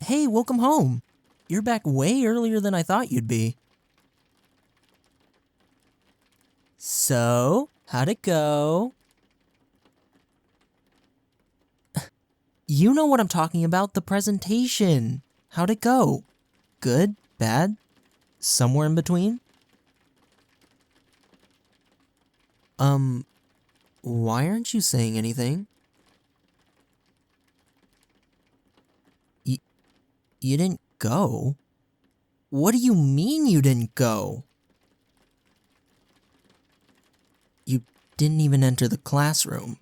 Hey, welcome home. You're back way earlier than I thought you'd be. So, how'd it go? You know what I'm talking about, the presentation. How'd it go? Good? Bad? Somewhere in between? Why aren't you saying anything? You didn't go? What do you mean you didn't go? You didn't even enter the classroom.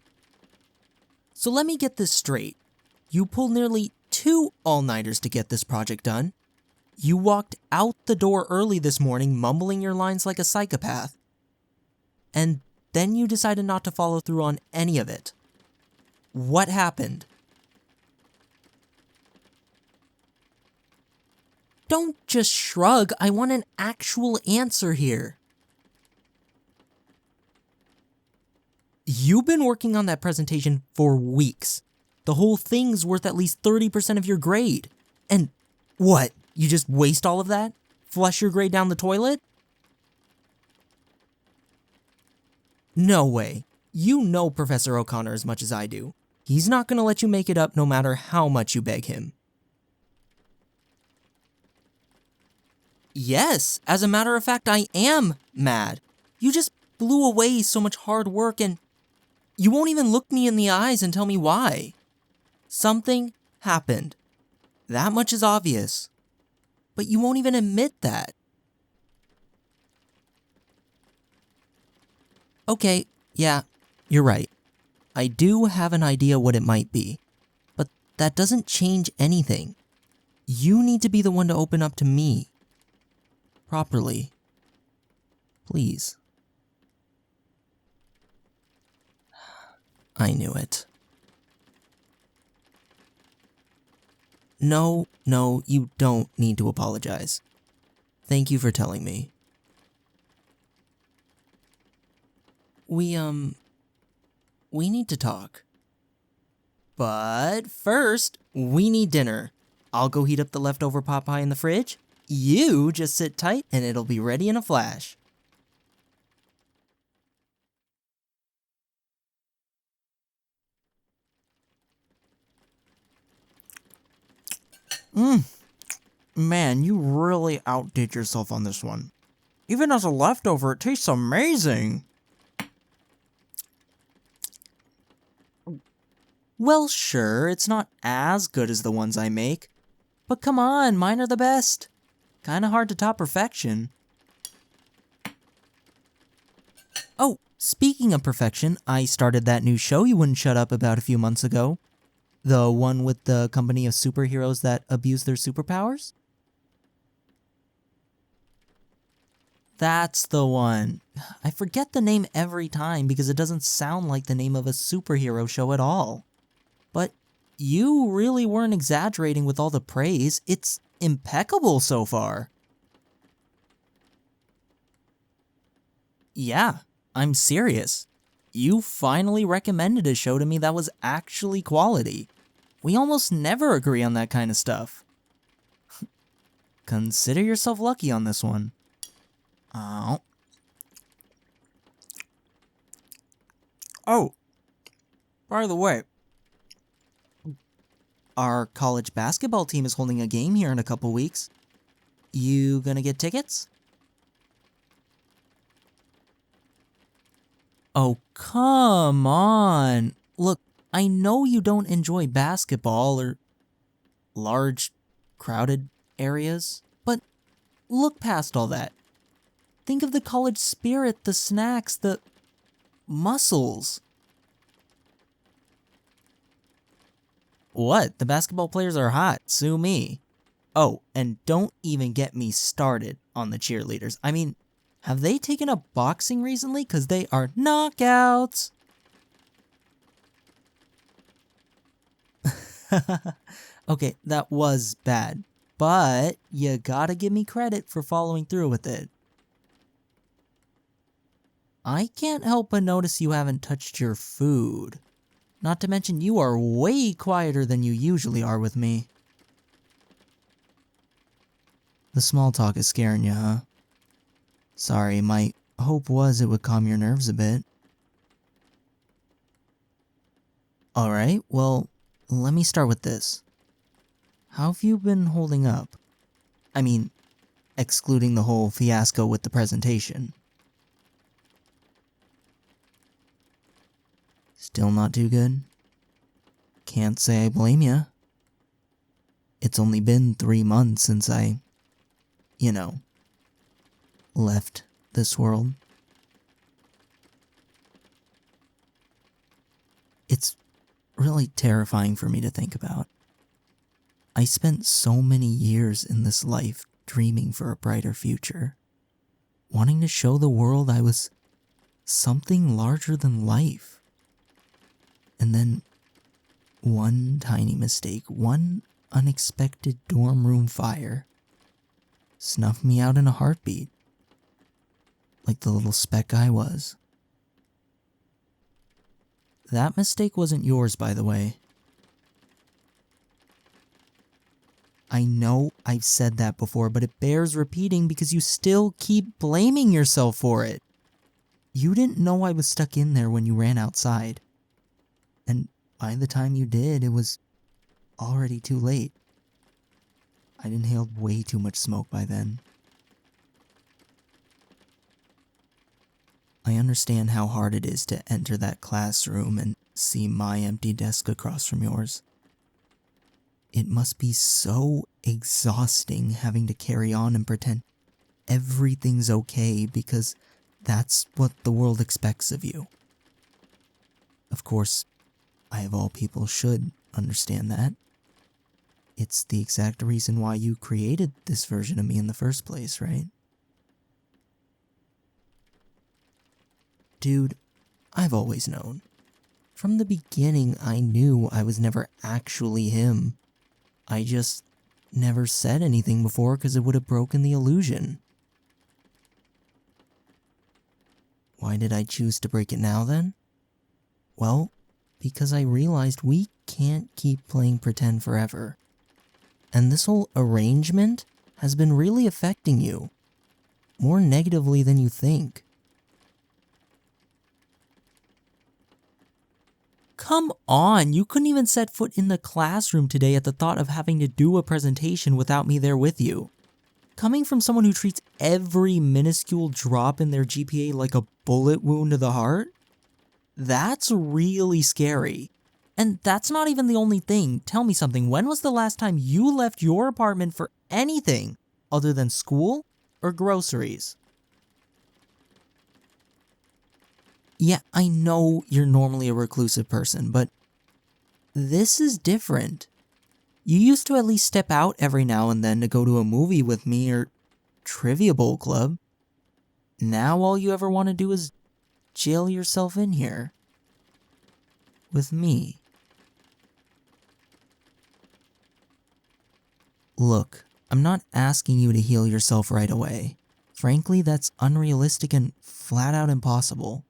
So let me get this straight. You pulled nearly 2 all-nighters to get this project done. You walked out the door early this morning mumbling your lines like a psychopath. And then you decided not to follow through on any of it. What happened? Don't just shrug, I want an actual answer here. You've been working on that presentation for weeks. The whole thing's worth at least 30% of your grade. And what, you just waste all of that? Flush your grade down the toilet? No way. You know Professor O'Connor as much as I do. He's not gonna let you make it up no matter how much you beg him. Yes, as a matter of fact, I am mad. You just blew away so much hard work and you won't even look me in the eyes and tell me why. Something happened. That much is obvious. But you won't even admit that. Okay, yeah, you're right. I do have an idea what it might be. But that doesn't change anything. You need to be the one to open up to me. Properly. Please. I knew it. No, you don't need to apologize. Thank you for telling me. We need to talk. But first, we need dinner. I'll go heat up the leftover pot pie in the fridge. You just sit tight and it'll be ready in a flash. Man, you really outdid yourself on this one. Even as a leftover, it tastes amazing. Well, sure, it's not as good as the ones I make. But come on, mine are the best. Kinda hard to top perfection. Oh, speaking of perfection, I started that new show you wouldn't shut up about a few months ago. The one with the company of superheroes that abuse their superpowers? That's the one. I forget the name every time because it doesn't sound like the name of a superhero show at all. But you really weren't exaggerating with all the praise. It's impeccable so far. Yeah, I'm serious. You finally recommended a show to me that was actually quality. We almost never agree on that kind of stuff. Consider yourself lucky on this one. Oh, by the way, Our college basketball team is holding a game here in a couple weeks. You gonna get tickets? Oh, come on. Look, I know you don't enjoy basketball or large, crowded areas, but look past all that. Think of the college spirit, the snacks, the muscles. What? The basketball players are hot. Sue me. Oh, and don't even get me started on the cheerleaders. I mean, have they taken up boxing recently? Because they are knockouts. Okay, that was bad. But you gotta give me credit for following through with it. I can't help but notice you haven't touched your food. Not to mention you are way quieter than you usually are with me. The small talk is scaring you, huh? Sorry, my hope was it would calm your nerves a bit. Alright, well, let me start with this. How have you been holding up? I mean, excluding the whole fiasco with the presentation. Still not too good? Can't say I blame ya. It's only been 3 months since I, left this world. It's really terrifying for me to think about. I spent so many years in this life dreaming for a brighter future, wanting to show the world I was something larger than life. And then one tiny mistake, one unexpected dorm room fire, snuffed me out in a heartbeat, like the little speck I was. That mistake wasn't yours, by the way. I know I've said that before, but it bears repeating because you still keep blaming yourself for it. You didn't know I was stuck in there when you ran outside. And by the time you did, it was already too late. I'd inhaled way too much smoke by then. I understand how hard it is to enter that classroom and see my empty desk across from yours. It must be so exhausting having to carry on and pretend everything's okay because that's what the world expects of you. Of course, I of all people should understand that. It's the exact reason why you created this version of me in the first place, right? Dude, I've always known. From the beginning, I knew I was never actually him. I just never said anything before because it would have broken the illusion. Why did I choose to break it now then? Well, because I realized we can't keep playing pretend forever. And this whole arrangement has been really affecting you. More negatively than you think. Come on, you couldn't even set foot in the classroom today at the thought of having to do a presentation without me there with you. Coming from someone who treats every minuscule drop in their GPA like a bullet wound to the heart? That's really scary. And that's not even the only thing. Tell me something, when was the last time you left your apartment for anything other than school or groceries? Yeah, I know you're normally a reclusive person, but this is different. You used to at least step out every now and then to go to a movie with me or trivia bowl club. Now all you ever want to do is jail yourself in here. With me. Look, I'm not asking you to heal yourself right away. Frankly, that's unrealistic and flat out impossible.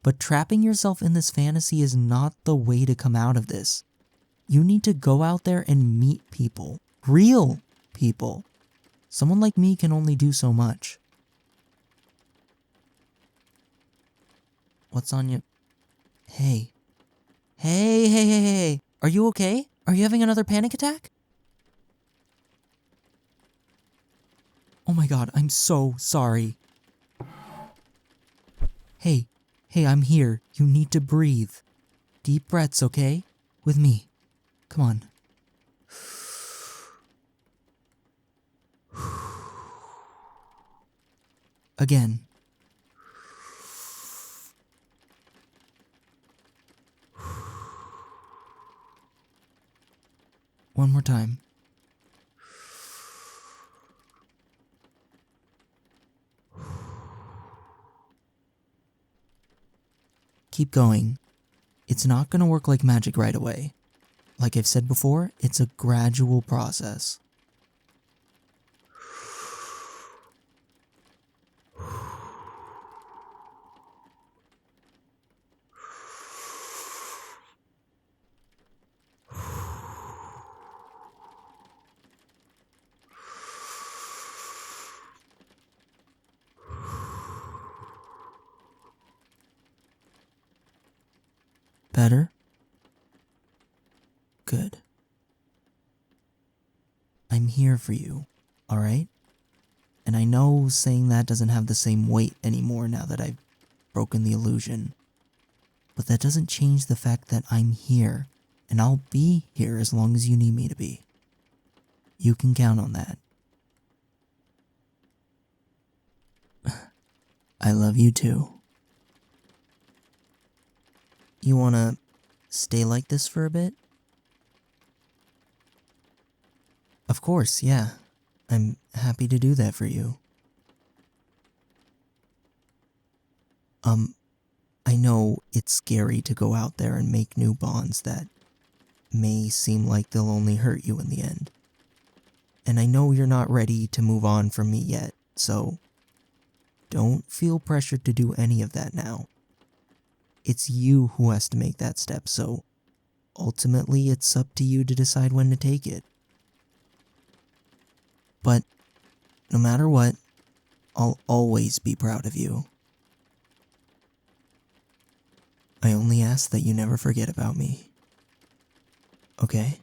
But trapping yourself in this fantasy is not the way to come out of this. You need to go out there and meet people. Real people. Someone like me can only do so much. What's on you? Hey. Hey. Are you okay? Are you having another panic attack? Oh my god, I'm so sorry. Hey, I'm here. You need to breathe. Deep breaths, okay? With me. Come on. Again. One more time. Keep going. It's not gonna work like magic right away. Like I've said before, it's a gradual process. Better? Good. I'm here for you, alright? And I know saying that doesn't have the same weight anymore now that I've broken the illusion. But that doesn't change the fact that I'm here, and I'll be here as long as you need me to be. You can count on that. I love you too. You wanna stay like this for a bit? Of course, yeah. I'm happy to do that for you. I know it's scary to go out there and make new bonds that may seem like they'll only hurt you in the end. And I know you're not ready to move on from me yet, so don't feel pressured to do any of that now. It's you who has to make that step, so ultimately it's up to you to decide when to take it. But no matter what, I'll always be proud of you. I only ask that you never forget about me. Okay?